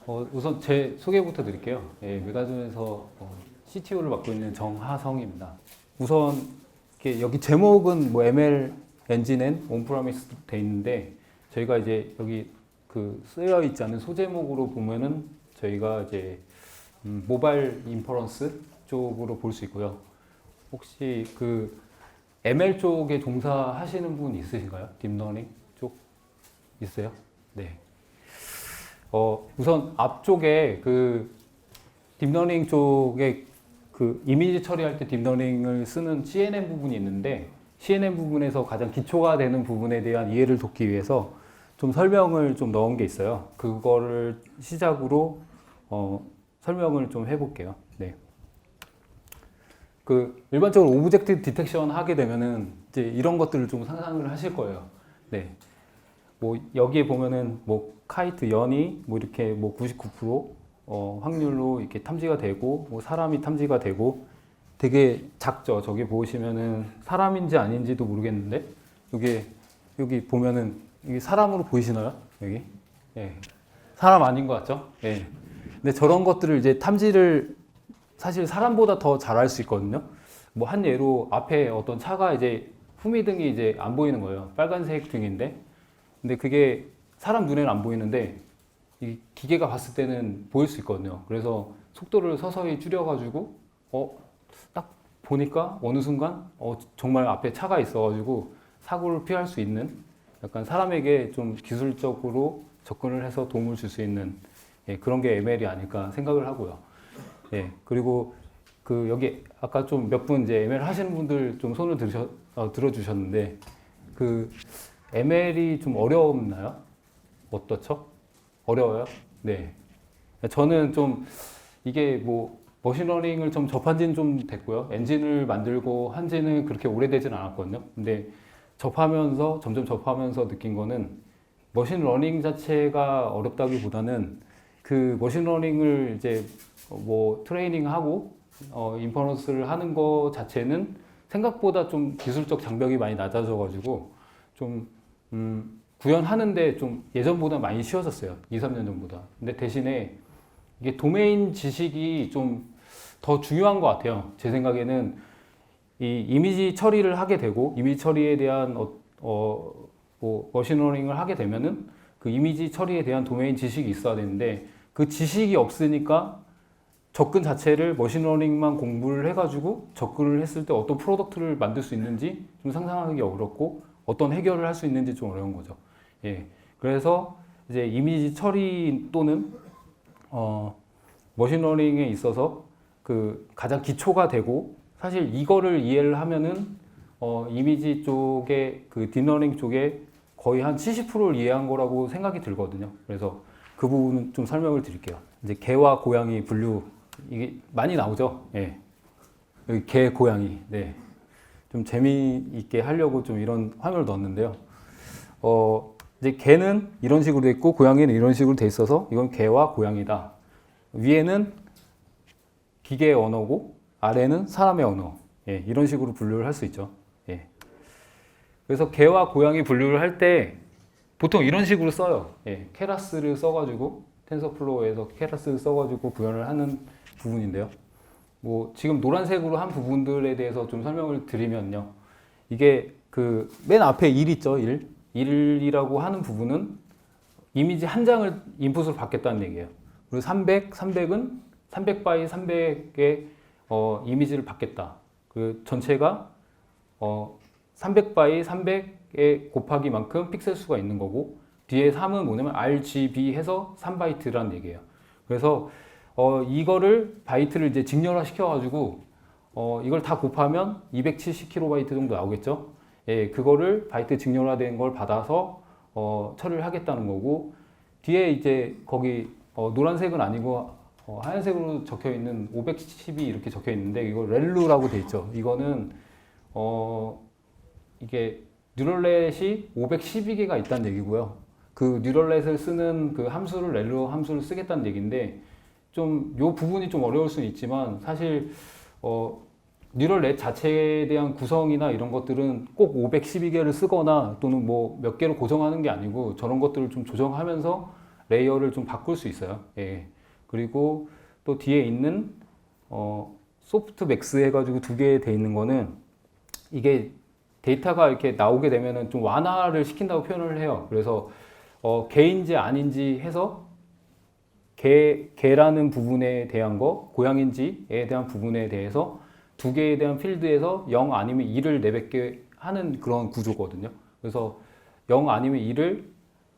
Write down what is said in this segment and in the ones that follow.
우선 제 소개부터 드릴게요. 예, 메가존에서 CTO를 맡고 있는 정하성입니다. 우선 여기 제목은 뭐 ML 엔진 앤 온프라미스 돼 있는데 저희가 이제 여기 그 쓰여 있지 않은 소제목으로 보면은 저희가 이제 모바일 인퍼런스 쪽으로 볼 수 있고요. 혹시 그 ML 쪽에 종사하시는 분 있으신가요? 딥러닝 쪽 있어요? 네. 우선 앞쪽에 그 딥러닝 쪽에 그 이미지 처리할 때 딥러닝을 쓰는 CNN 부분이 있는데 CNN 부분에서 가장 기초가 되는 부분에 대한 이해를 돕기 위해서 좀 설명을 좀 넣은 게 있어요. 그거를 시작으로 설명을 좀 해볼게요. 네. 그 일반적으로 오브젝트 디텍션 하게 되면은 이제 이런 것들을 좀 상상을 하실 거예요. 네. 뭐 여기에 보면은 뭐 카이트 연이 뭐 이렇게 뭐 99% 확률로 이렇게 탐지가 되고 뭐 사람이 탐지가 되고 되게 작죠. 저기 보시면은 사람인지 아닌지도 모르겠는데 여기 보면은 이게 사람으로 보이시나요? 여기 예. 사람 아닌 것 같죠? 예. 근데 저런 것들을 이제 탐지를 사실 사람보다 더 잘할 수 있거든요. 뭐 한 예로 앞에 어떤 차가 이제 후미등이 이제 안 보이는 거예요. 빨간색 등인데 근데 그게 사람 눈에는 안 보이는데 이 기계가 봤을 때는 보일 수 있거든요. 그래서 속도를 서서히 줄여가지고 딱 보니까 어느 순간 정말 앞에 차가 있어가지고 사고를 피할 수 있는 약간 사람에게 좀 기술적으로 접근을 해서 도움을 줄 수 있는 그런 게 ML이 아닐까 생각을 하고요. 예, 그리고 그 여기 아까 좀 몇 분 이제 ML 하시는 분들 좀 손을 들어주셨는데 그 ML이 좀 어렵나요? 어떻죠? 어려워요? 네. 저는 좀 이게 뭐 머신러닝을 좀 접한 지는 좀 됐고요. 엔진을 만들고 한 지는 그렇게 오래되진 않았거든요. 근데 점점 접하면서 느낀 거는 머신러닝 자체가 어렵다기보다는 그 머신러닝을 이제 뭐 트레이닝하고 인퍼런스를 하는 거 자체는 생각보다 좀 기술적 장벽이 많이 낮아져가지고 좀 구현하는데 좀 예전보다 많이 쉬워졌어요. 2, 3년 전보다. 근데 대신에 이게 도메인 지식이 좀 더 중요한 것 같아요. 제 생각에는 이 이미지 처리를 하게 되고 이미지 처리에 대한 뭐 머신러닝을 하게 되면은 그 이미지 처리에 대한 도메인 지식이 있어야 되는데 그 지식이 없으니까 접근 자체를 머신러닝만 공부를 해가지고 접근을 했을 때 어떤 프로덕트를 만들 수 있는지 좀 상상하기 어렵고 어떤 해결을 할 수 있는지 좀 어려운 거죠. 예. 그래서 이제 이미지 처리 또는 머신러닝에 있어서 그 가장 기초가 되고 사실 이거를 이해를 하면은 이미지 쪽에 그 딥러닝 쪽에 거의 한 70%를 이해한 거라고 생각이 들거든요. 그래서 그 부분은 좀 설명을 드릴게요. 이제 개와 고양이 분류 이게 많이 나오죠. 예. 여기 개, 고양이. 네. 좀 재미있게 하려고 좀 이런 화면을 넣었는데요. 이제 개는 이런 식으로 돼 있고 고양이는 이런 식으로 돼 있어서 이건 개와 고양이다. 위에는 기계의 언어고 아래는 사람의 언어. 예, 이런 식으로 분류를 할 수 있죠. 예. 그래서 개와 고양이 분류를 할 때 보통 이런 식으로 써요. 예, 케라스를 써가지고 텐서플로우에서 케라스를 써가지고 구현을 하는 부분인데요. 뭐 지금 노란색으로 한 부분들에 대해서 좀 설명을 드리면요. 이게 그 맨 앞에 1 있죠. 1. 1이라고 하는 부분은 이미지 한 장을 인풋으로 받겠다는 얘기예요. 그리고 300은 300 x 300의 이미지를 받겠다. 그 전체가 300 x 300의 곱하기만큼 픽셀 수가 있는 거고 뒤에 3은 뭐냐면 RGB 해서 3바이트라는 얘기예요. 그래서 이거를 바이트를 이제 직렬화 시켜가지고 이걸 다 곱하면 270KB 정도 나오겠죠. 예, 그거를 바이트 직렬화된 걸 받아서 처리를 하겠다는 거고 뒤에 이제 거기 노란색은 아니고 하얀색으로 적혀 있는 512 이렇게 적혀 있는데 이거 렐루라고 돼 있죠. 이거는 이게 뉴럴넷이 512개가 있다는 얘기고요. 그 뉴럴넷을 쓰는 그 함수를 렐루 함수를 쓰겠다는 얘기인데 좀 요 부분이 좀 어려울 수는 있지만 사실 뉴럴넷 자체에 대한 구성이나 이런 것들은 꼭 512개를 쓰거나 또는 뭐 몇 개로 고정하는 게 아니고 저런 것들을 좀 조정하면서 레이어를 좀 바꿀 수 있어요. 예. 그리고 또 뒤에 있는 소프트맥스 해가지고 두 개 돼 있는 거는 이게 데이터가 이렇게 나오게 되면은 좀 완화를 시킨다고 표현을 해요. 그래서 개인지 아닌지 해서 개라는 부분에 대한 거, 고양인지에 대한 부분에 대해서 두 개에 대한 필드에서 0 아니면 2를 내뱉게 하는 그런 구조거든요. 그래서 0 아니면 2를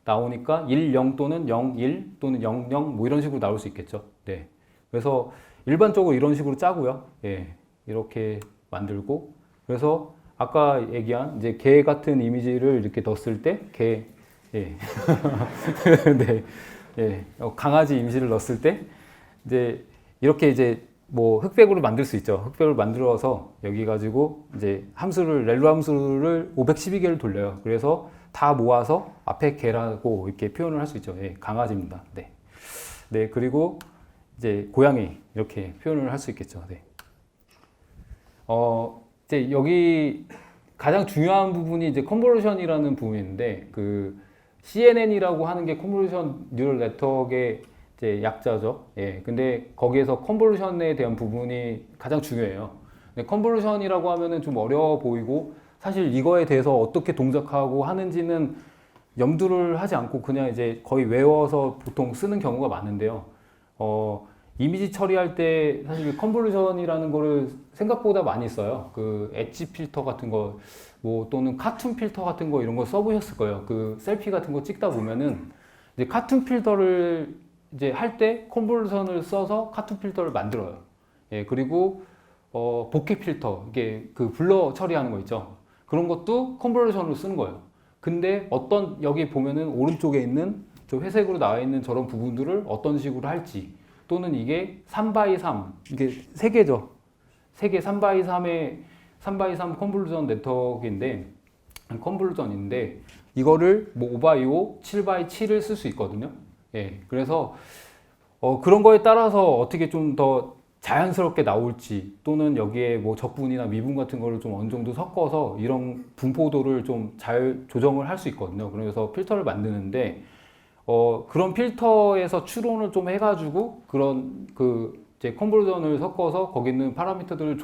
나오니까 1, 0 또는 0, 1 또는 0, 0 뭐 이런 식으로 나올 수 있겠죠. 네. 그래서 일반적으로 이런 식으로 짜고요. 예. 이렇게 만들고 그래서 아까 얘기한 이제 개 같은 이미지를 이렇게 넣었을 때 개, 예. 네. 예. 강아지 이미지를 넣었을 때 이제 이렇게 이제 뭐 흑백으로 만들 수 있죠. 흑백을 만들어서 여기 가지고 이제 렐로 함수를 512개를 돌려요. 그래서 다 모아서 앞에 개라고 이렇게 표현을 할 수 있죠. 예, 강아지입니다. 네. 네, 그리고 이제 고양이 이렇게 표현을 할 수 있겠죠. 네. 이제 여기 가장 중요한 부분이 이제 컨볼루션이라는 부분인데 그 CNN이라고 하는 게 컨볼루션 뉴럴 네트워크의 이제 약자죠. 예. 근데 거기에서 컨볼루션에 대한 부분이 가장 중요해요. 근데 컨볼루션이라고 하면은 좀 어려워 보이고 사실 이거에 대해서 어떻게 동작하고 하는지는 염두를 하지 않고 그냥 이제 거의 외워서 보통 쓰는 경우가 많은데요. 이미지 처리할 때 사실 컨볼루션이라는 거를 생각보다 많이 써요. 그 엣지 필터 같은 거, 뭐 또는 카툰 필터 같은 거 이런 거 써보셨을 거예요. 그 셀피 같은 거 찍다 보면은 이제 카툰 필터를 이제 할 때 컨볼루션을 써서 카툰 필터를 만들어요. 예, 그리고 보케 필터, 이게 그 블러 처리하는 거 있죠. 그런 것도 컨볼루션으로 쓰는 거예요. 근데 여기 보면은 오른쪽에 있는 저 회색으로 나와 있는 저런 부분들을 어떤 식으로 할지 또는 이게 3x3 이게 3개죠. 3개 3x3 컨볼루션 네트워크인데 컨볼루션인데 이거를 뭐 5x5, 7x7을 쓸 수 있거든요. 예. 그래서 그런 거에 따라서 어떻게 좀 더 자연스럽게 나올지 또는 여기에 뭐 적분이나 미분 같은 거를 좀 어느 정도 섞어서 이런 분포도를 좀 잘 조정을 할 수 있거든요. 그래서 필터를 만드는데 그런 필터에서 추론을 좀 해가지고 그런 이제 컨볼루션을 섞어서 거기 있는 파라미터들을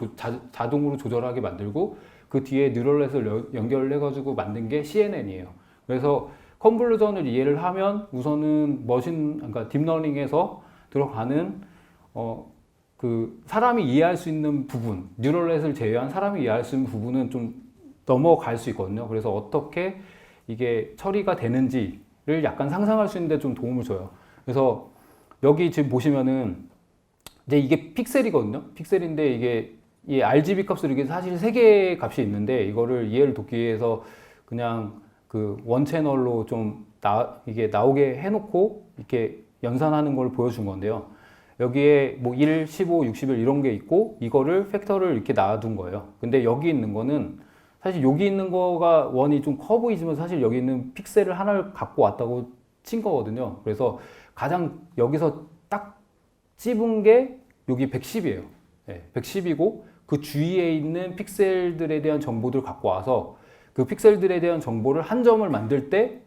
자동으로 조절하게 만들고 그 뒤에 뉴럴넷을 연결을 해가지고 만든 게 CNN이에요. 그래서 컨볼루션을 이해를 하면 우선은 그러니까 딥러닝에서 들어가는 그 사람이 이해할 수 있는 부분, 뉴럴넷을 제외한 사람이 이해할 수 있는 부분은 좀 넘어갈 수 있거든요. 그래서 어떻게 이게 처리가 되는지를 약간 상상할 수 있는데 좀 도움을 줘요. 그래서 여기 지금 보시면은 이제 이게 픽셀이거든요. 픽셀인데 이게 이 RGB 값으로 이게 사실 3개의 값이 있는데 이거를 이해를 돕기 위해서 그냥 그 원 채널로 좀 이게 나오게 해놓고 이렇게 연산하는 걸 보여준 건데요. 여기에 뭐 1, 15, 61 이런 게 있고 이거를 팩터를 이렇게 놔둔 거예요. 근데 여기 있는 거는 사실 여기 있는 거가 원이 좀 커 보이지만 사실 여기 있는 픽셀을 하나를 갖고 왔다고 친 거거든요. 그래서 가장 여기서 딱 찝은 게 여기 110이에요. 네, 110이고 그 주위에 있는 픽셀들에 대한 정보들을 갖고 와서 그 픽셀들에 대한 정보를 한 점을 만들 때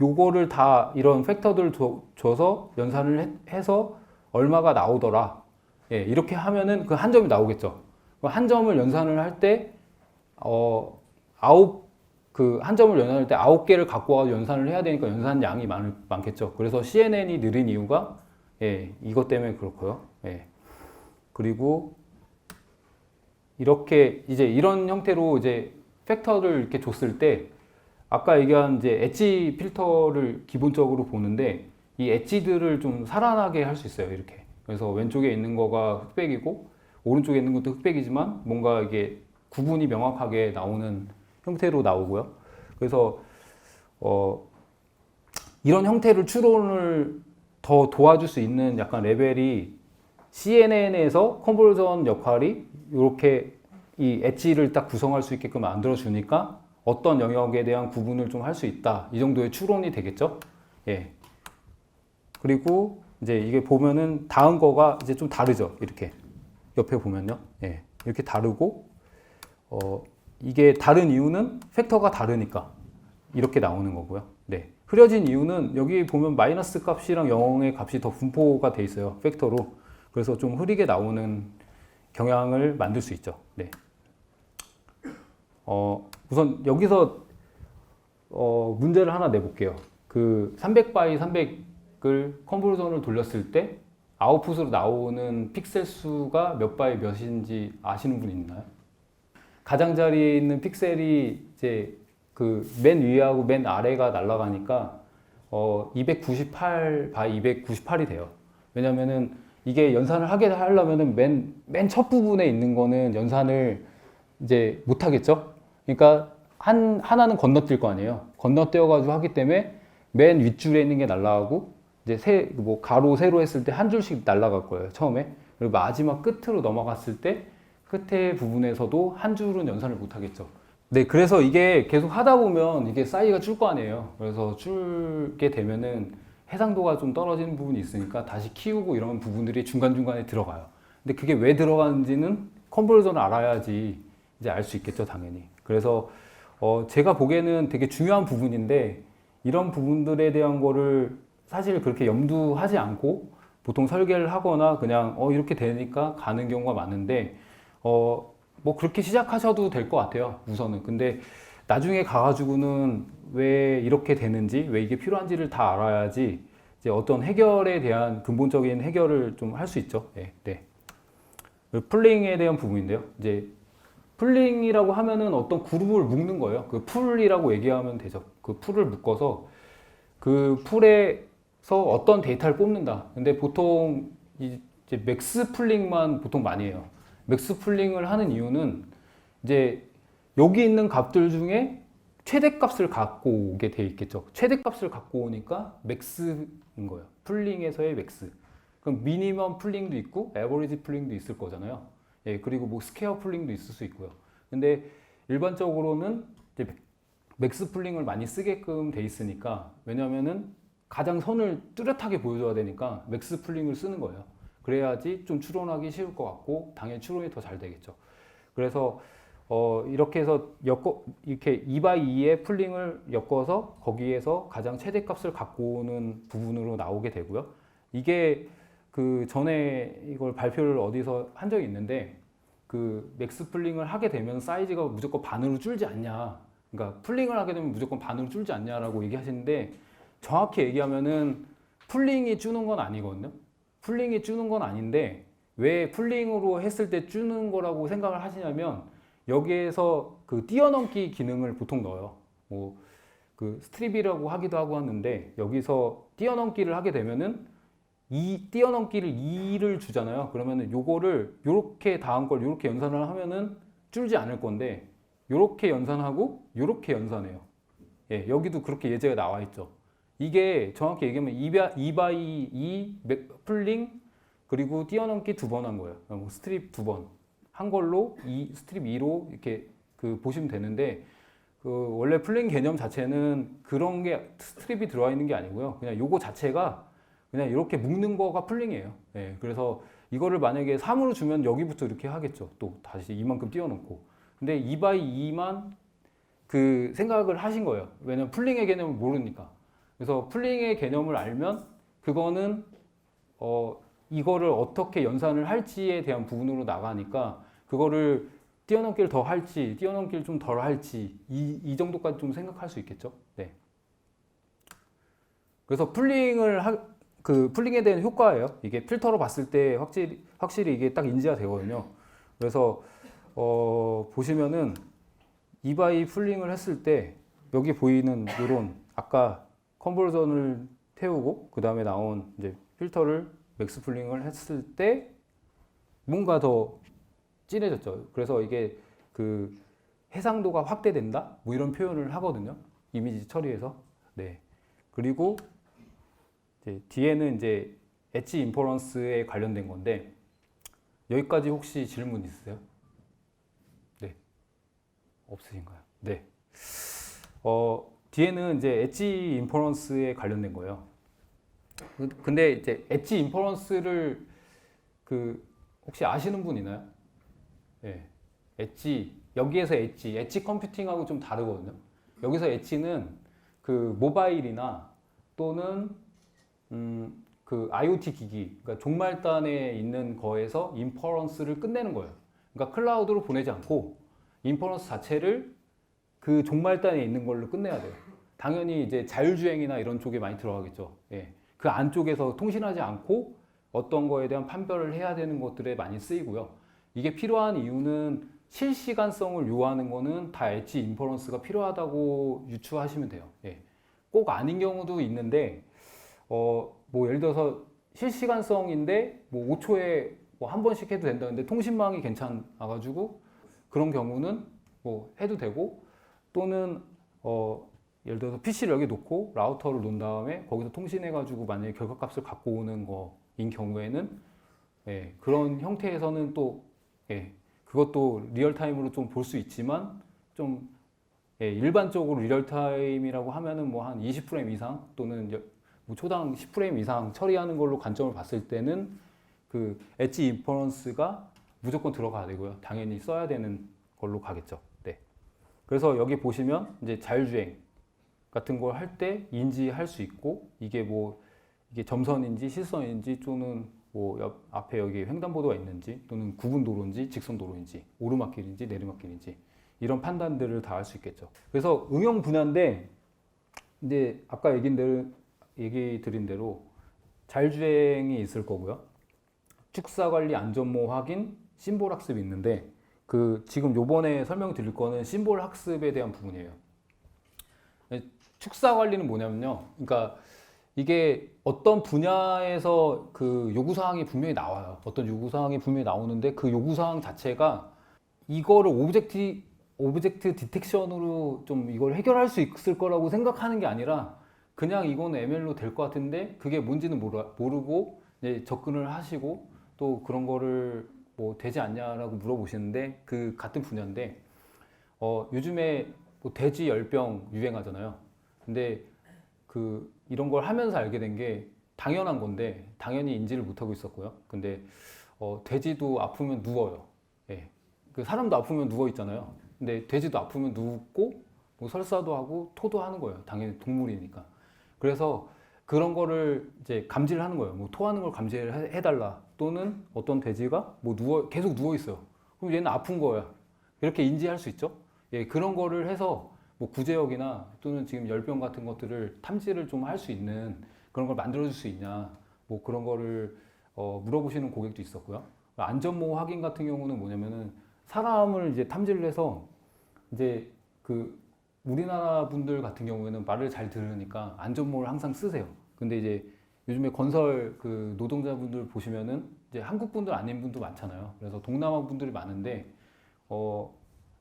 요거를 다 이런 팩터들을 줘서 연산을 해서 얼마가 나오더라. 예, 이렇게 하면은 그 한 점이 나오겠죠. 한 점을 연산을 할 때, 한 점을 연산할 때 9개를 갖고 와서 연산을 해야 되니까 연산 양이 많겠죠. 그래서 CNN이 느린 이유가, 예, 이것 때문에 그렇고요. 예. 그리고 이렇게 이제 이런 형태로 이제 팩터를 이렇게 줬을 때, 아까 얘기한 이제 엣지 필터를 기본적으로 보는데, 이 엣지들을 좀 살아나게 할 수 있어요. 이렇게. 그래서 왼쪽에 있는 거가 흑백이고 오른쪽에 있는 것도 흑백이지만 뭔가 이게 구분이 명확하게 나오는 형태로 나오고요. 그래서 이런 형태를 추론을 더 도와줄 수 있는 약간 레벨이 CNN에서 컨볼루션 역할이 이렇게 이 엣지를 딱 구성할 수 있게끔 만들어 주니까 어떤 영역에 대한 구분을 좀 할 수 있다. 이 정도의 추론이 되겠죠. 예. 그리고 이제 이게 보면은 다음 거가 이제 좀 다르죠. 이렇게 옆에 보면요. 예. 이렇게 다르고 이게 다른 이유는 팩터가 다르니까 이렇게 나오는 거고요. 네. 흐려진 이유는 여기 보면 마이너스 값이랑 0의 값이 더 분포가 돼 있어요. 팩터로. 그래서 좀 흐리게 나오는 경향을 만들 수 있죠. 네. 우선 여기서 문제를 하나 내볼게요. 그 300 x 300을 컨버전을 돌렸을 때 아웃풋으로 나오는 픽셀 수가 몇 바이 몇인지 아시는 분 있나요? 가장자리에 있는 픽셀이 이제 그 맨 위하고 맨 아래가 날아가니까 298 바이 298이 돼요. 왜냐면은 이게 연산을 하게 하려면은 맨 첫 부분에 있는 거는 연산을 이제 못 하겠죠? 그러니까 하나는 건너뛸 거 아니에요. 건너뛰어가지고 하기 때문에 맨 윗줄에 있는 게 날아가고 이제 뭐 가로 세로 했을 때 한 줄씩 날아갈 거예요. 처음에. 그리고 마지막 끝으로 넘어갔을 때 끝에 부분에서도 한 줄은 연산을 못 하겠죠. 네, 그래서 이게 계속 하다 보면 이게 사이즈가 줄 거 아니에요. 그래서 줄게 되면은 해상도가 좀 떨어지는 부분이 있으니까 다시 키우고 이런 부분들이 중간중간에 들어가요. 근데 그게 왜 들어가는지는 컨버전을 알아야지 이제 알 수 있겠죠, 당연히. 그래서 제가 보기에는 되게 중요한 부분인데 이런 부분들에 대한 거를 사실 그렇게 염두하지 않고 보통 설계를 하거나 그냥 이렇게 되니까 가는 경우가 많은데 뭐 그렇게 시작하셔도 될 것 같아요, 우선은. 근데 나중에 가가지고는 왜 이렇게 되는지, 왜 이게 필요한지를 다 알아야지 이제 어떤 해결에 대한 근본적인 해결을 좀 할 수 있죠. 네, 네. 풀링에 대한 부분인데요. 이제 풀링이라고 하면은 어떤 그룹을 묶는 거예요. 그 풀이라고 얘기하면 되죠. 그 풀을 묶어서 그 풀에서 어떤 데이터를 뽑는다. 근데 보통 이제 맥스 풀링만 보통 많이 해요. 맥스 풀링을 하는 이유는 이제 여기 있는 값들 중에 최대값을 갖고 오게 돼 있겠죠. 최대값을 갖고 오니까 맥스인 거예요. 풀링에서의 맥스. 그럼 미니멈 풀링도 있고 에버리지 풀링도 있을 거잖아요. 예, 그리고 뭐 스퀘어 풀링도 있을 수 있고요. 근데 일반적으로는 이제 맥스 풀링을 많이 쓰게끔 돼 있으니까, 왜냐면은 가장 선을 뚜렷하게 보여줘야 되니까 맥스 풀링을 쓰는 거예요. 그래야지 좀 추론하기 쉬울 것 같고 당연히 추론이 더 잘 되겠죠. 그래서 이렇게 해서 이렇게 2x2의 풀링을 엮어서 거기에서 가장 최대값을 갖고 오는 부분으로 나오게 되고요. 이게 그 전에 이걸 발표를 어디서 한 적이 있는데 그 맥스 풀링을 하게 되면 사이즈가 무조건 반으로 줄지 않냐. 그러니까 풀링을 하게 되면 무조건 반으로 줄지 않냐라고 얘기하시는데 정확히 얘기하면은 풀링이 주는 건 아니거든요. 풀링이 주는 건 아닌데 왜 풀링으로 했을 때 주는 거라고 생각을 하시냐면 여기에서 그 뛰어넘기 기능을 보통 넣어요. 뭐 그 스트립이라고 하기도 하고 하는데 여기서 뛰어넘기를 하게 되면은 이 뛰어넘기를 2를 주잖아요. 그러면은 요거를 요렇게 다음 걸 요렇게 연산을 하면은 줄지 않을 건데 요렇게 연산하고 요렇게 연산해요. 예, 여기도 그렇게 예제가 나와 있죠. 이게 정확히 얘기하면 2x2 풀링 그리고 뛰어넘기 2번 한 거예요. 뭐 스트립 2번 한 걸로 스트립 2로 이렇게 그 보시면 되는데 그 원래 풀링 개념 자체는 그런 게 스트립이 들어와 있는 게 아니고요. 그냥 요거 자체가 그냥 이렇게 묶는 거가 풀링이에요. 예, 그래서 이거를 만약에 3으로 주면 여기부터 이렇게 하겠죠. 또 다시 이만큼 띄워놓고. 근데 2x2만 그 생각을 하신 거예요. 왜냐면 풀링의 개념을 모르니까. 그래서 풀링의 개념을 알면 그거는 이거를 어떻게 연산을 할지에 대한 부분으로 나가니까 그거를 뛰어넘기를 더 할지 뛰어넘기를 좀 덜 할지 이 정도까지 좀 생각할 수 있겠죠. 네. 그래서 그 풀링에 대한 효과예요. 이게 필터로 봤을 때 확실히 이게 딱 인지가 되거든요. 그래서 보시면은 2x2 풀링을 했을 때 여기 보이는 이런 아까 컨버전을 태우고 그 다음에 나온 이제 필터를 맥스 풀링을 했을 때 뭔가 더 진해졌죠. 그래서 이게 그 해상도가 확대된다 뭐 이런 표현을 하거든요. 이미지 처리에서. 네. 그리고 이제 뒤에는 이제 엣지 인퍼런스에 관련된 건데 여기까지 혹시 질문 있으세요? 네. 없으신가요? 네. 뒤에는 이제 엣지 인퍼런스에 관련된 거예요. 근데 이제 엣지 인퍼런스를 그 혹시 아시는 분 있나요? 네. 엣지 여기에서 엣지 컴퓨팅하고 좀 다르거든요. 여기서 엣지는 그 모바일이나 또는 그 IoT 기기, 그러니까 종말단에 있는 거에서 인퍼런스를 끝내는 거예요. 그러니까 클라우드로 보내지 않고 인퍼런스 자체를 그 종말단에 있는 걸로 끝내야 돼요. 당연히 이제 자율주행이나 이런 쪽에 많이 들어가겠죠. 예. 그 안쪽에서 통신하지 않고 어떤 거에 대한 판별을 해야 되는 것들에 많이 쓰이고요. 이게 필요한 이유는 실시간성을 요하는 거는 다 엣지 인퍼런스가 필요하다고 유추하시면 돼요. 예. 꼭 아닌 경우도 있는데, 뭐 예를 들어서 실시간성인데 뭐 5초에 뭐 한 번씩 해도 된다는데 통신망이 괜찮아가지고 그런 경우는 뭐 해도 되고, 또는 예를 들어서 PC를 여기 놓고 라우터를 놓은 다음에 거기서 통신해가지고 만약에 결과값을 갖고 오는 거인 경우에는, 예, 그런 형태에서는 또, 예, 그것도 리얼타임으로 좀 볼 수 있지만 좀, 예, 일반적으로 리얼타임이라고 하면은 뭐 한 20프레임 이상 또는 뭐 초당 10프레임 이상 처리하는 걸로 관점을 봤을 때는 그 엣지 인퍼런스가 무조건 들어가야 되고요. 당연히 써야 되는 걸로 가겠죠. 네. 그래서 여기 보시면 이제 자율주행 같은 걸 할 때 인지할 수 있고, 이게 점선인지 실선인지 또는 뭐 앞에 여기 횡단보도가 있는지 또는 구분도로인지 직선도로인지 오르막길인지 내리막길인지 이런 판단들을 다 할 수 있겠죠. 그래서 응용 분야인데, 이제 아까 얘기 드린 대로 자율주행이 있을 거고요. 축사관리 안전모 확인, 심볼 학습이 있는데, 그 지금 요번에 설명드릴 거는 심볼 학습에 대한 부분이에요. 축사 관리는 뭐냐면요. 그러니까 이게 어떤 분야에서 그 요구사항이 분명히 나와요. 어떤 요구사항이 분명히 나오는데 그 요구사항 자체가 이거를 오브젝트 디텍션으로 좀 이걸 해결할 수 있을 거라고 생각하는 게 아니라 그냥 이거는 ML로 될 것 같은데 그게 뭔지는 모르고 이제 접근을 하시고 또 그런 거를 뭐 되지 않냐라고 물어보시는데, 그 같은 분야인데, 요즘에 뭐 돼지 열병 유행하잖아요. 근데 그 이런 걸 하면서 알게 된 게 당연한 건데 당연히 인지를 못하고 있었고요. 근데 돼지도 아프면 누워요. 예. 그 사람도 아프면 누워 있잖아요. 근데 돼지도 아프면 눕고 뭐 설사도 하고 토도 하는 거예요. 당연히 동물이니까. 그래서 그런 거를 이제 감지를 하는 거예요. 뭐 토하는 걸 감지를 해달라. 또는 어떤 돼지가 뭐 계속 누워 있어요. 그럼 얘는 아픈 거야. 이렇게 인지할 수 있죠. 예, 그런 거를 해서 뭐 구제역이나 또는 지금 열병 같은 것들을 탐지를 좀 할 수 있는 그런 걸 만들어줄 수 있냐, 뭐 그런 거를 물어보시는 고객도 있었고요. 안전모 확인 같은 경우는 뭐냐면은 사람을 이제 탐지를 해서 이제 그 우리나라 분들 같은 경우에는 말을 잘 들으니까 안전모를 항상 쓰세요. 근데 이제 요즘에 건설 그 노동자분들 보시면은 이제 한국 분들 아닌 분도 많잖아요. 그래서 동남아 분들이 많은데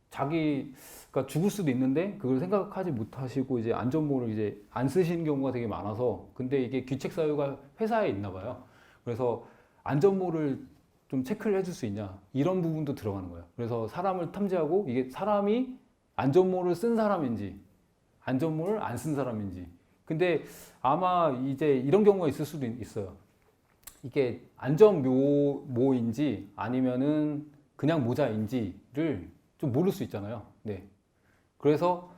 자기가 죽을 수도 있는데 그걸 생각하지 못하시고 이제 안전모를 이제 안 쓰시는 경우가 되게 많아서, 근데 이게 귀책 사유가 회사에 있나 봐요. 그래서 안전모를 좀 체크를 해줄 수 있냐, 이런 부분도 들어가는 거예요. 그래서 사람을 탐지하고 이게 사람이 안전모를 쓴 사람인지 안전모를 안 쓴 사람인지. 근데 아마 이제 이런 경우가 있을 수도 있어요. 이게 안전모인지 아니면은 그냥 모자인지를 좀 모를 수 있잖아요. 네. 그래서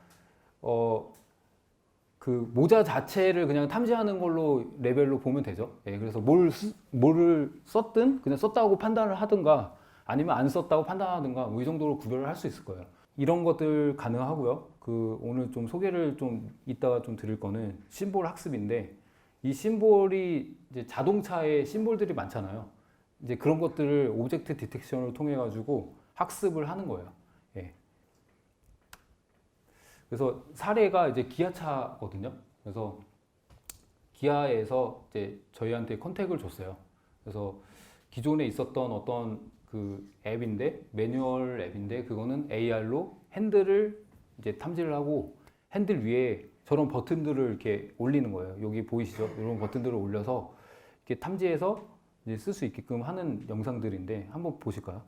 그 모자 자체를 그냥 탐지하는 걸로 레벨로 보면 되죠. 네. 그래서 뭐를 썼든 그냥 썼다고 판단을 하든가 아니면 안 썼다고 판단하든가 뭐 이 정도로 구별을 할 수 있을 거예요. 이런 것들 가능하고요. 그 오늘 좀 소개를 좀 이따가 좀 드릴 거는 심볼 학습인데, 이 심볼이 이제 자동차에 심볼들이 많잖아요. 이제 그런 것들을 오브젝트 디텍션을 통해 가지고 학습을 하는 거예요. 예. 그래서 사례가 이제 기아차거든요. 그래서 기아에서 이제 저희한테 컨택을 줬어요. 그래서 기존에 있었던 어떤 그 앱인데, 매뉴얼 앱인데, 그거는 AR로 핸들을 이제 탐지를 하고 핸들 위에 저런 버튼들을 이렇게 올리는 거예요. 여기 보이시죠? 이런 버튼들을 올려서 이렇게 탐지해서 이제 쓸 수 있게끔 하는 영상들인데 한번 보실까요?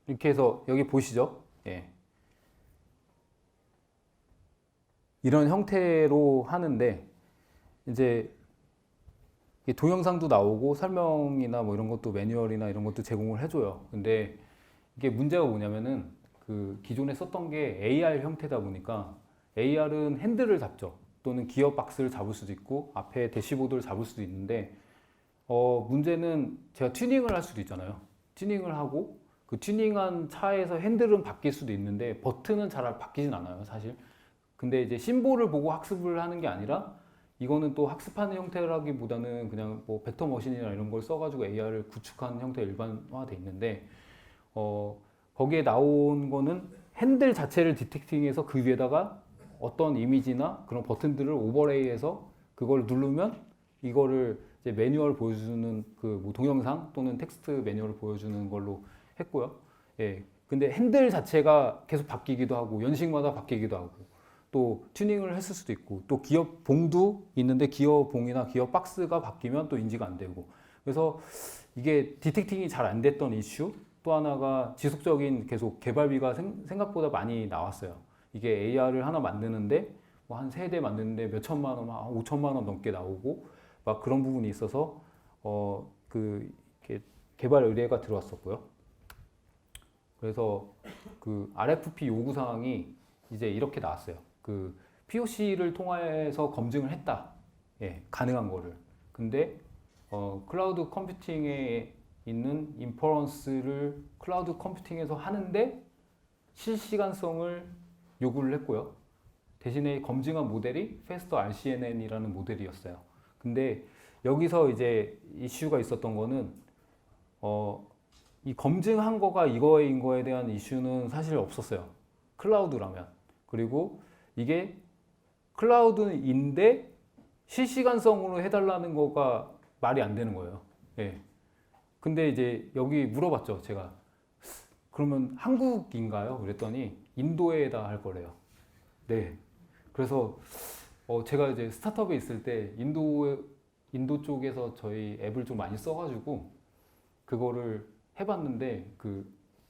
이렇게 해서 여기 보시죠? 예. 이런 형태로 하는데, 이제 이게 동영상도 나오고 설명이나 뭐 이런 것도 매뉴얼이나 이런 것도 제공을 해줘요. 근데 이게 문제가 뭐냐면은 그 기존에 썼던 게 AR 형태다 보니까 AR은 핸들을 잡죠. 또는 기어 박스를 잡을 수도 있고 앞에 대시보드를 잡을 수도 있는데 문제는 제가 튜닝을 할 수도 있잖아요. 튜닝을 하고 그 튜닝한 차에서 핸들은 바뀔 수도 있는데 버튼은 잘 바뀌진 않아요, 사실. 근데 이제 심볼을 보고 학습을 하는 게 아니라 이거는 또 학습하는 형태라기보다는 그냥 뭐 벡터 머신이나 이런 걸 써가지고 AR을 구축하는 형태 일반화돼 있는데 거기에 나온 거는 핸들 자체를 디텍팅해서 그 위에다가 어떤 이미지나 그런 버튼들을 오버레이해서 그걸 누르면 이거를 이제 매뉴얼 보여주는 그 뭐 동영상 또는 텍스트 매뉴얼을 보여주는 걸로 했고요. 예. 근데 핸들 자체가 계속 바뀌기도 하고 연식마다 바뀌기도 하고 또 튜닝을 했을 수도 있고 또 기어 봉도 있는데 기어 봉이나 기어 박스가 바뀌면 또 인지가 안 되고 그래서 이게 디텍팅이 잘 안 됐던 이슈 또 하나가 지속적인 계속 개발비가 생각보다 많이 나왔어요. 이게 AR을 하나 만드는데 뭐 한 3대 만드는데 몇 천만 원, 한 5천만 원 넘게 나오고 막 그런 부분이 있어서 개발 의뢰가 들어왔었고요. 그래서 그 RFP 요구 사항이 이제 이렇게 나왔어요. 그 POC를 통해서 검증을 했다. 예, 가능한 거를. 근데 클라우드 컴퓨팅에 있는 인퍼런스를 클라우드 컴퓨팅에서 하는데 실시간성을 요구를 했고요. 대신에 검증한 모델이 Faster RCNN이라는 모델이었어요. 근데 여기서 이제 이슈가 있었던 거는 이 검증한 거가 이거인 거에 대한 이슈는 사실 없었어요. 클라우드라면. 그리고 이게 클라우드인데 실시간성으로 해달라는 거가 말이 안 되는 거예요. 예. 근데 이제 여기 물어봤죠, 제가. 그러면 한국인가요? 그랬더니 인도에다 할 거래요. 네. 그래서 제가 이제 스타트업에 있을 때 인도 쪽에서 저희 앱을 좀 많이 써가지고 그거를 해봤는데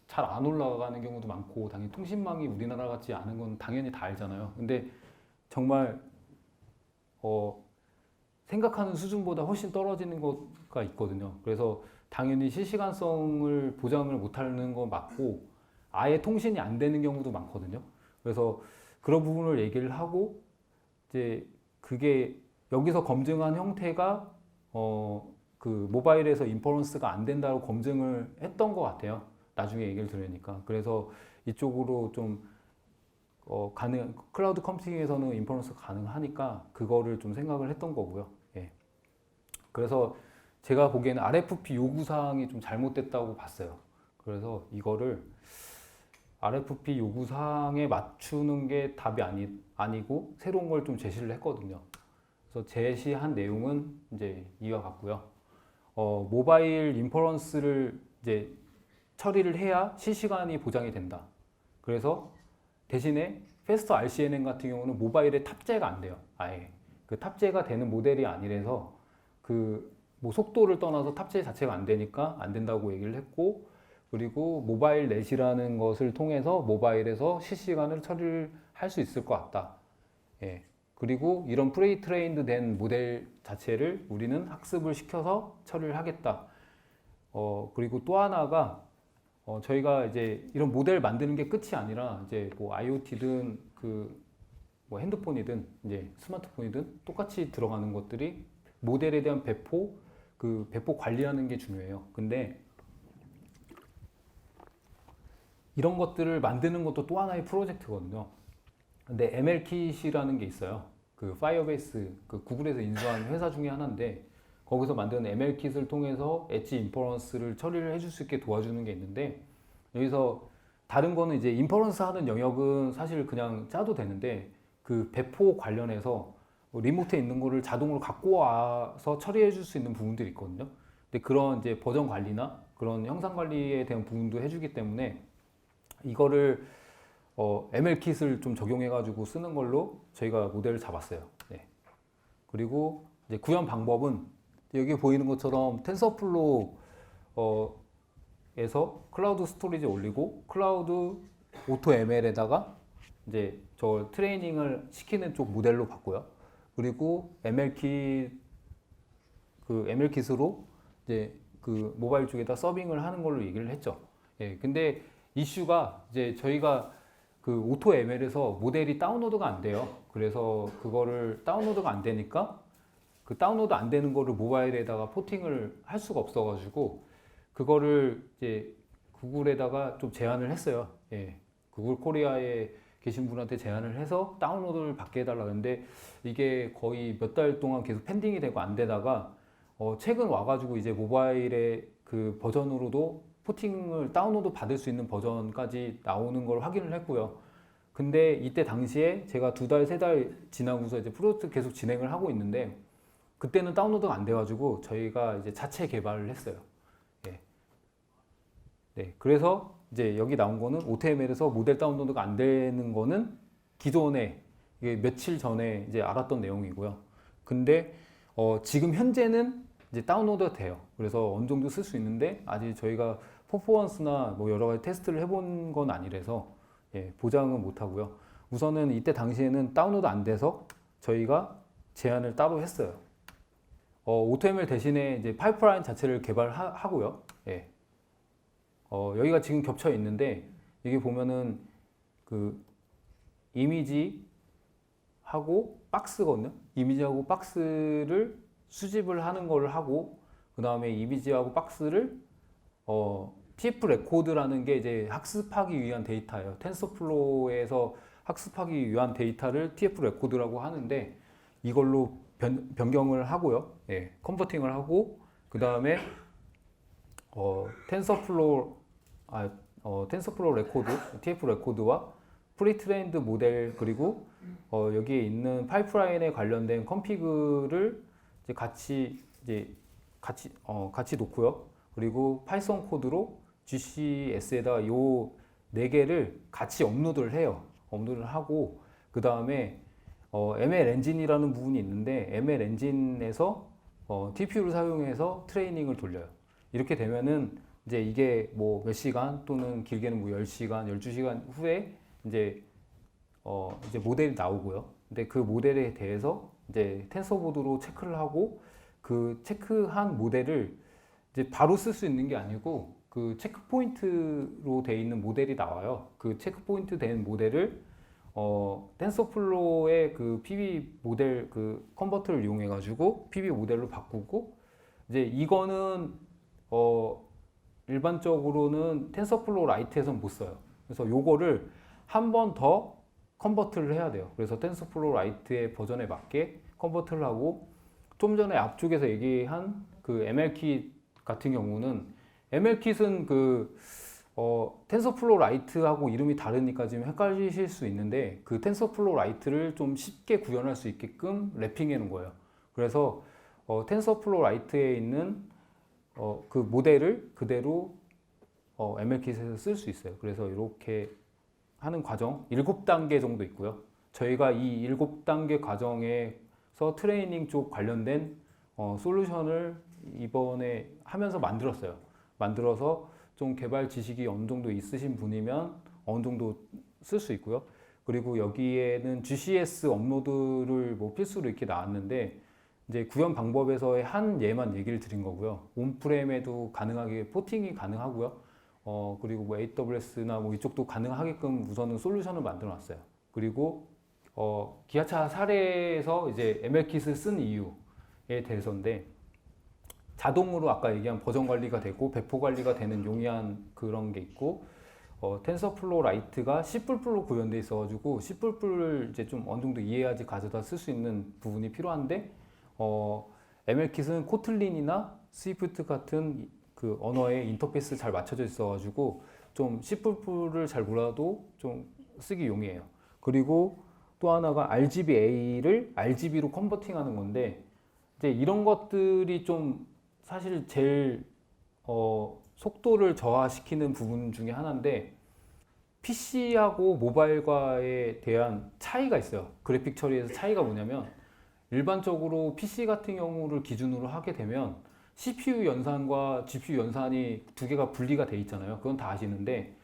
잘 안 올라가는 경우도 많고 당연히 통신망이 우리나라 같지 않은 건 당연히 다 알잖아요. 근데 정말 생각하는 수준보다 훨씬 떨어지는 거가 있거든요. 그래서 당연히 실시간성을 보장을 못하는 건 맞고 아예 통신이 안 되는 경우도 많거든요. 그래서 그런 부분을 얘기를 하고 이제 그게 여기서 검증한 형태가 그 모바일에서 인퍼런스가 안 된다고 검증을 했던 것 같아요. 나중에 얘기를 들으니까. 그래서 이쪽으로 좀 클라우드 컴퓨팅에서는 인퍼런스가 가능하니까 그거를 좀 생각을 했던 거고요. 예. 그래서 제가 보기에는 RFP 요구사항이 좀 잘못됐다고 봤어요. 그래서 이거를 RFP 요구사항에 맞추는 게 답이 아니고 새로운 걸 좀 제시를 했거든요. 그래서 제시한 내용은 이제 이와 같고요. 모바일 인퍼런스를 이제 처리를 해야 실시간이 보장이 된다. 그래서 대신에 Faster RCNN 같은 경우는 모바일에 탑재가 안 돼요. 아예 그 탑재가 되는 모델이 아니라서 뭐 속도를 떠나서 탑재 자체가 안 되니까 안 된다고 얘기를 했고 그리고 모바일 넷이라는 것을 통해서 모바일에서 실시간을 처리를 할 수 있을 것 같다. 예. 그리고 이런 프리 트레인드 된 모델 자체를 우리는 학습을 시켜서 처리를 하겠다. 그리고 또 하나가 저희가 이제 이런 모델 만드는 게 끝이 아니라 이제 뭐 IoT든 뭐 핸드폰이든 이제 스마트폰이든 똑같이 들어가는 것들이 모델에 대한 배포 관리하는 게 중요해요. 근데 이런 것들을 만드는 것도 또 하나의 프로젝트거든요. 근데 MLKit이라는 게 있어요. 파이어베이스, 구글에서 인수한 회사 중에 하나인데 거기서 만든 MLKit을 통해서 엣지 인퍼런스를 처리를 해줄 수 있게 도와주는 게 있는데 여기서 다른 거는 이제 인퍼런스 하는 영역은 사실 그냥 짜도 되는데 그 배포 관련해서 리모트에 있는 거를 자동으로 갖고 와서 처리해 줄 수 있는 부분들이 있거든요. 근데 그런 이제 버전 관리나 그런 형상 관리에 대한 부분도 해주기 때문에 이거를 MLKit을 좀 적용해가지고 쓰는 걸로 저희가 모델을 잡았어요. 네. 그리고 이제 구현 방법은 여기 보이는 것처럼 텐서플로우 에서 클라우드 스토리지에 올리고 클라우드 오토 ML에다가 이제 저 트레이닝을 시키는 쪽 모델로 봤고요. 그리고 MLKit 그 ML킷으로 이제 그 모바일 쪽에다 서빙을 하는 걸로 얘기를 했죠. 예, 근데 이슈가 이제 저희가 그 오토 ML에서 모델이 다운로드가 안 돼요. 그래서 그거를 다운로드가 안 되니까 그 다운로드 안 되는 거를 모바일에다가 포팅을 할 수가 없어가지고 그거를 이제 구글에다가 좀 제안을 했어요. 예, 구글 코리아에 계신 분한테 제안을 해서 다운로드를 받게 해달라 했는데 이게 거의 몇 달 동안 계속 펜딩이 되고 안 되다가 최근 와가지고 이제 모바일의 그 버전으로도 포팅을 다운로드 받을 수 있는 버전까지 나오는 걸 확인을 했고요. 근데 이때 당시에 제가 2달, 3달 지나고서 이제 프로젝트 계속 진행을 하고 있는데 그때는 다운로드가 안 돼가지고 저희가 이제 자체 개발을 했어요. 예. 네. 그래서 이제 여기 나온 거는 OTML에서 모델 다운로드가 안 되는 거는 기존에 이게 며칠 전에 이제 알았던 내용이고요. 근데 지금 현재는 이제 다운로드가 돼요. 그래서 어느 정도 쓸 수 있는데 아직 저희가 퍼포먼스나 뭐 여러 가지 테스트를 해본 건 아니라서 예, 보장은 못 하고요. 우선은 이때 당시에는 다운로드 안 돼서 저희가 제안을 따로 했어요. OTML 대신에 이제 파이프라인 자체를 개발하고요. 예. 여기가 지금 겹쳐 있는데 여기 보면은 그 이미지하고 박스거든요. 이미지하고 박스를 수집을 하는 걸 하고 그 다음에 이미지하고 박스를 TF 레코드라는 게 이제 학습하기 위한 데이터예요. 텐서플로우에서 학습하기 위한 데이터를 TF 레코드라고 하는데 이걸로 변경을 하고요. 예, 컨버팅을 하고 그 다음에 텐서플로우 레코드, TF 레코드와 프리트레인드 모델 그리고 여기에 있는 파이프라인에 관련된 컨피그를 이제 같이 놓고요. 그리고 파이썬 코드로 GCS에다 요 네 개를 같이 업로드를 해요. 업로드를 하고 그 다음에 ML 엔진이라는 부분이 있는데 ML 엔진에서 TPU를 사용해서 트레이닝을 돌려요. 이렇게 되면은 이제 이게 뭐 몇 시간 또는 길게는 뭐 10시간, 12시간 후에 이제 모델이 나오고요. 근데 그 모델에 대해서 이제 텐서보드로 체크를 하고 그 체크한 모델을 이제 바로 쓸 수 있는 게 아니고 그 체크 포인트로 돼 있는 모델이 나와요. 그 체크 포인트 된 모델을 텐서플로우의 그 PB 모델 그 컨버터를 이용해 가지고 PB 모델로 바꾸고 이제 이거는 일반적으로는 텐서플로우 라이트에서는 못 써요. 그래서 요거를 한 번 더 컨버트를 해야 돼요. 그래서 텐서플로우 라이트의 버전에 맞게 컨버트를 하고 좀 전에 앞쪽에서 얘기한 그 ML킷 같은 경우는 ML킷은 텐서플로우 라이트하고 이름이 다르니까 지금 헷갈리실 수 있는데 그 텐서플로우 라이트를 좀 쉽게 구현할 수 있게끔 랩핑해 놓은 거예요. 그래서 텐서플로우 라이트에 있는 그 모델을 그대로 ML킷에서 쓸 수 있어요. 그래서 이렇게 하는 과정 7단계 정도 있고요. 저희가 이 7단계 과정에서 트레이닝 쪽 관련된 솔루션을 이번에 하면서 만들어서 좀 개발 지식이 어느 정도 있으신 분이면 어느 정도 쓸 수 있고요. 그리고 여기에는 GCS 업로드를 뭐 필수로 이렇게 나왔는데 이제 구현 방법에서의 한 예만 얘기를 드린 거고요. 온프렘에도 가능하게 포팅이 가능하고요. 그리고 뭐 AWS나 뭐 이쪽도 가능하게끔 우선은 솔루션을 만들어 놨어요. 그리고 기아차 사례에서 이제 ML킷을 쓴 이유에 대해서인데 자동으로 아까 얘기한 버전 관리가 되고 배포 관리가 되는 용이한 그런 게 있고 텐서플로우 라이트가 C++로 구현돼 있어가지고 C++를 이제 좀 어느 정도 이해해야지 가져다 쓸 수 있는 부분이 필요한데 ML킷은 코틀린이나 스위프트 같은 그 언어에 인터페이스 잘 맞춰져 있어가지고 좀 C++를 잘 몰라도 좀 쓰기 용이해요. 그리고 또 하나가 RGBA를 RGB로 컨버팅하는 건데 이제 이런 것들이 좀 사실 제일 속도를 저하시키는 부분 중에 하나인데 PC하고 모바일과에 대한 차이가 있어요. 그래픽 처리에서 차이가 뭐냐면 일반적으로 PC 같은 경우를 기준으로 하게 되면 CPU 연산과 GPU 연산이 두 개가 분리가 돼 있잖아요. 그건 다 아시는데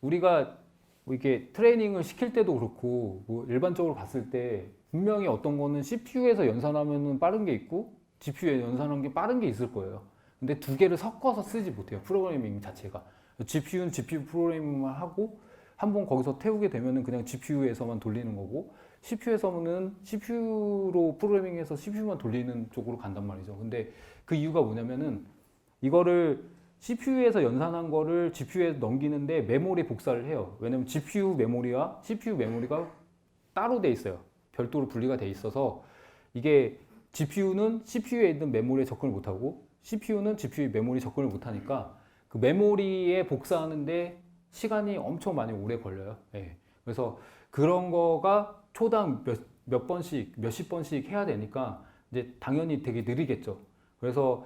우리가 뭐 이렇게 트레이닝을 시킬 때도 그렇고 뭐 일반적으로 봤을 때 분명히 어떤 거는 CPU에서 연산하면 빠른 게 있고 GPU에 연산한 게 빠른 게 있을 거예요. 근데 두 개를 섞어서 쓰지 못해요. 프로그래밍 자체가. GPU는 GPU 프로그래밍만 하고 한번 거기서 태우게 되면은 그냥 GPU에서만 돌리는 거고 CPU에서는 CPU로 프로그래밍해서 CPU만 돌리는 쪽으로 간단 말이죠. 근데 그 이유가 뭐냐면은 이거를 CPU에서 연산한 거를 GPU에 넘기는데 메모리 복사를 해요. 왜냐면 GPU 메모리와 CPU 메모리가 따로 돼 있어요. 별도로 분리가 돼 있어서 이게 GPU는 CPU에 있는 메모리에 접근을 못하고 CPU는 GPU 메모리 접근을 못하니까 그 메모리에 복사하는데 시간이 엄청 많이 오래 걸려요. 예. 그래서 그런 거가 초당 몇 번씩, 몇십 번씩 해야 되니까 이제 당연히 되게 느리겠죠. 그래서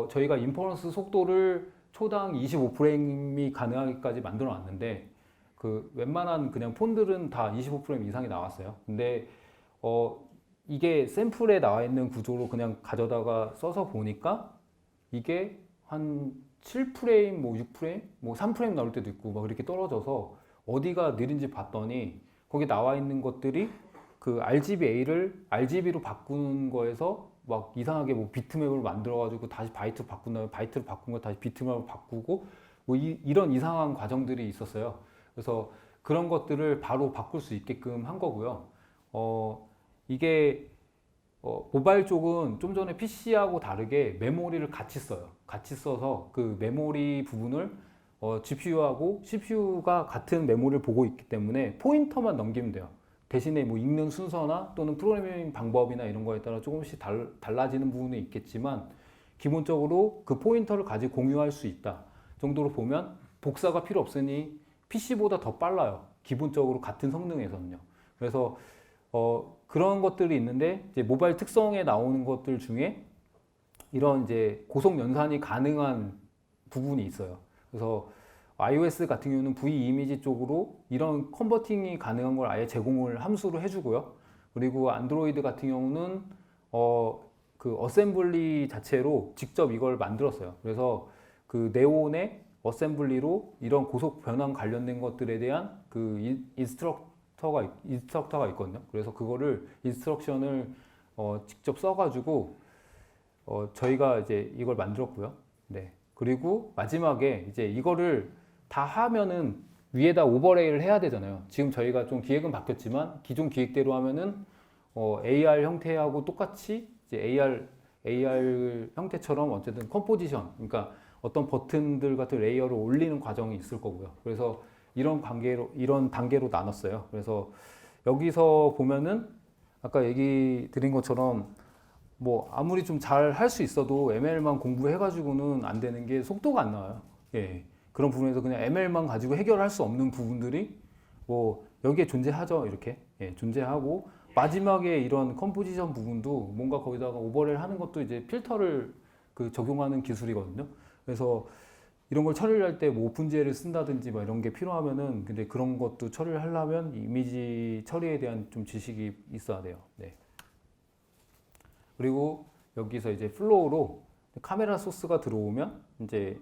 저희가 인퍼런스 속도를 초당 25프레임이 가능하기까지 만들어 놨는데 그 웬만한 그냥 폰들은 다 25프레임 이상이 나왔어요. 근데 이게 샘플에 나와 있는 구조로 그냥 가져다가 써서 보니까 이게 한 7프레임, 뭐 6프레임, 뭐 3프레임 나올 때도 있고 막 이렇게 떨어져서 어디가 느린지 봤더니 거기 나와 있는 것들이 그 RGBA를 RGB로 바꾸는 거에서 막 이상하게 뭐 비트맵을 만들어가지고 다시 바이트로 바꾼 다음에 바이트로 바꾼 거 다시 비트맵으로 바꾸고 뭐 이런 이상한 과정들이 있었어요. 그래서 그런 것들을 바로 바꿀 수 있게끔 한 거고요. 이게 모바일 쪽은 좀 전에 PC하고 다르게 메모리를 같이 써요. 같이 써서 그 메모리 부분을 GPU하고 CPU가 같은 메모리를 보고 있기 때문에 포인터만 넘기면 돼요. 대신에 뭐 읽는 순서나 또는 프로그래밍 방법이나 이런 거에 따라 조금씩 달라지는 부분이 있겠지만 기본적으로 그 포인터를 가지고 공유할 수 있다 정도로 보면 복사가 필요 없으니 PC보다 더 빨라요. 기본적으로 같은 성능에서는요. 그래서 그런 것들이 있는데 이제 모바일 특성에 나오는 것들 중에 이런 이제 고속 연산이 가능한 부분이 있어요. 그래서 iOS 같은 경우는 V 이미지 쪽으로 이런 컨버팅이 가능한 걸 아예 제공을 함수로 해주고요. 그리고 안드로이드 같은 경우는 그 어셈블리 자체로 직접 이걸 만들었어요. 그래서 그 네온의 어셈블리로 이런 고속 변환 관련된 것들에 대한 그 인스트럭터가 있거든요. 그래서 그거를 인스트럭션을 직접 써가지고 저희가 이제 이걸 만들었고요. 네. 그리고 마지막에 이제 이거를 다 하면은 위에다 오버레이를 해야 되잖아요. 지금 저희가 좀 기획은 바뀌었지만 기존 기획대로 하면은 AR 형태하고 똑같이 이제 AR 형태처럼 어쨌든 컴포지션, 그러니까 어떤 버튼들 같은 레이어를 올리는 과정이 있을 거고요. 그래서 이런 단계로 나눴어요. 그래서 여기서 보면은 아까 얘기 드린 것처럼 뭐 아무리 좀 잘 할 수 있어도 ML만 공부해가지고는 안 되는 게 속도가 안 나와요. 예. 그런 부분에서 그냥 ML만 가지고 해결할 수 없는 부분들이 뭐 여기에 존재하죠. 이렇게 존재하고 마지막에 이런 컴포지션 부분도 뭔가 거기다가 오버레이를 하는 것도 이제 필터를 그 적용하는 기술이거든요. 그래서 이런 걸 처리를 할 때 뭐 오픈GL을 쓴다든지 막 이런 게 필요하면은 근데 그런 것도 처리를 하려면 이미지 처리에 대한 좀 지식이 있어야 돼요. 네. 그리고 여기서 이제 플로우로 카메라 소스가 들어오면 이제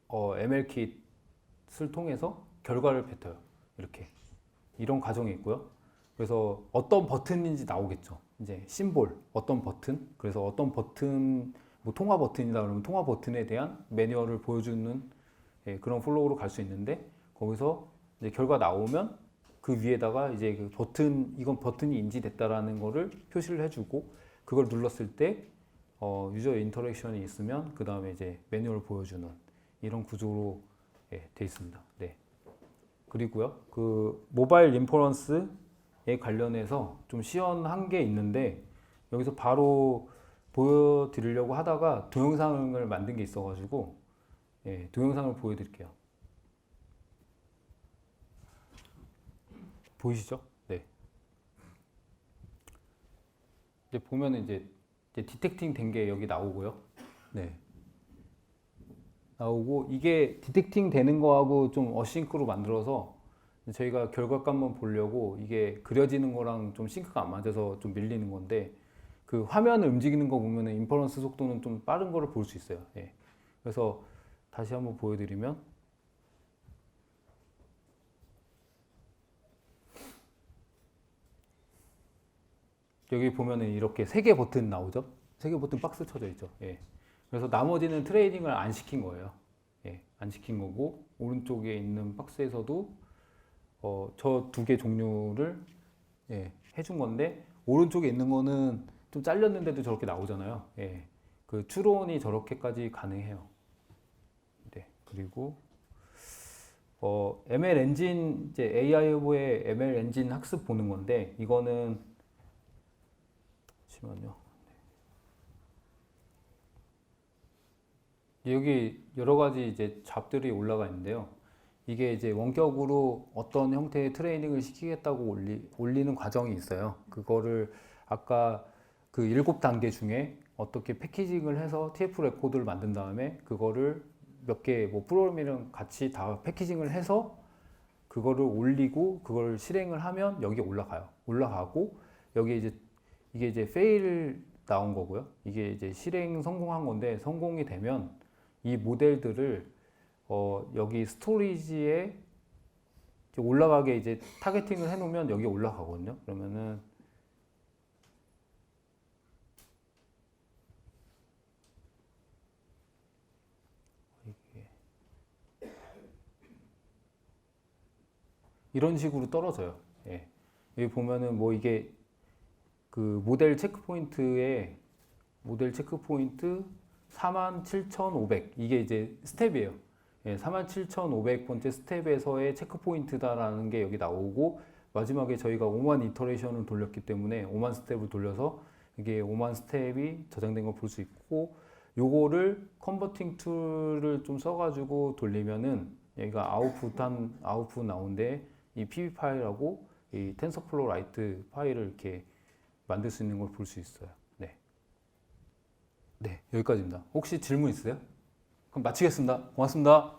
ML킷을 통해서 결과를 뱉어요. 이렇게 이런 과정이 있고요. 그래서 어떤 버튼인지 나오겠죠. 이제 심볼 어떤 버튼, 그래서 어떤 버튼 뭐 통화 버튼이다 그러면 통화 버튼에 대한 매뉴얼을 보여주는 그런 플로우로 갈 수 있는데 거기서 이제 결과 나오면 그 위에다가 이제 그 버튼 이건 버튼이 인지됐다라는 거를 표시를 해주고 그걸 눌렀을 때 유저 인터랙션이 있으면 그 다음에 이제 매뉴얼을 보여주는 이런 구조로 돼 있습니다. 네. 그리고요, 그 모바일 인퍼런스에 관련해서 좀 시연한 게 있는데 여기서 바로 보여드리려고 하다가 동영상을 만든 게 있어가지고 동영상을 보여드릴게요. 보이시죠? 네. 이제 보면은 이제 디텍팅 된 게 여기 나오고요. 네. 나오고 이게 디텍팅 되는 거하고 좀 어싱크로 만들어서 저희가 결과값만 보려고 이게 그려지는 거랑 좀 싱크가 안 맞아서 좀 밀리는 건데 그 화면을 움직이는 거 보면은 인퍼런스 속도는 좀 빠른 거를 볼 수 있어요. 예. 그래서 다시 한번 보여드리면 여기 보면은 이렇게 3개 버튼 나오죠. 3개 버튼 박스 쳐져 있죠. 예. 그래서 나머지는 트레이딩을 안 시킨 거예요. 예, 안 시킨 거고 오른쪽에 있는 박스에서도 저 2개 종류를 예, 해준 건데 오른쪽에 있는 거는 좀 잘렸는데도 저렇게 나오잖아요. 예, 그 추론이 저렇게까지 가능해요. 네, 그리고 ML 엔진 이제 AI보의 ML 엔진 학습 보는 건데 이거는 잠시만요. 여기 여러 가지 이제 잡들이 올라가 있는데요. 이게 이제 원격으로 어떤 형태의 트레이닝을 시키겠다고 올리는 과정이 있어요. 그거를 아까 그 7단계 중에 어떻게 패키징을 해서 TF 레코드를 만든 다음에 그거를 몇 개 뭐 프로그램이랑 같이 다 패키징을 해서 그거를 올리고 그걸 실행을 하면 여기 올라가요. 올라가고 여기 이제 이게 이제 페일 나온 거고요. 이게 이제 실행 성공한 건데 성공이 되면 이 모델들을 여기 스토리지에 이제 올라가게 이제 타겟팅을 해놓으면 여기 올라가거든요. 그러면은 이런 식으로 떨어져요. 예. 여기 보면은 뭐 이게 그 모델 체크포인트 47,500 이게 이제 스텝이에요. 예, 47,500번째 스텝에서의 체크포인트다라는 게 여기 나오고 마지막에 저희가 5만 이터레이션을 돌렸기 때문에 5만 스텝을 돌려서 이게 5만 스텝이 저장된 걸 볼 수 있고 요거를 컨버팅 툴을 좀 써가지고 돌리면은 여기가 아웃풋 나오는데 이 PB 파일하고 이 텐서플로우 라이트 파일을 이렇게 만들 수 있는 걸 볼 수 있어요. 네. 네, 여기까지입니다. 혹시 질문 있으세요? 그럼 마치겠습니다. 고맙습니다.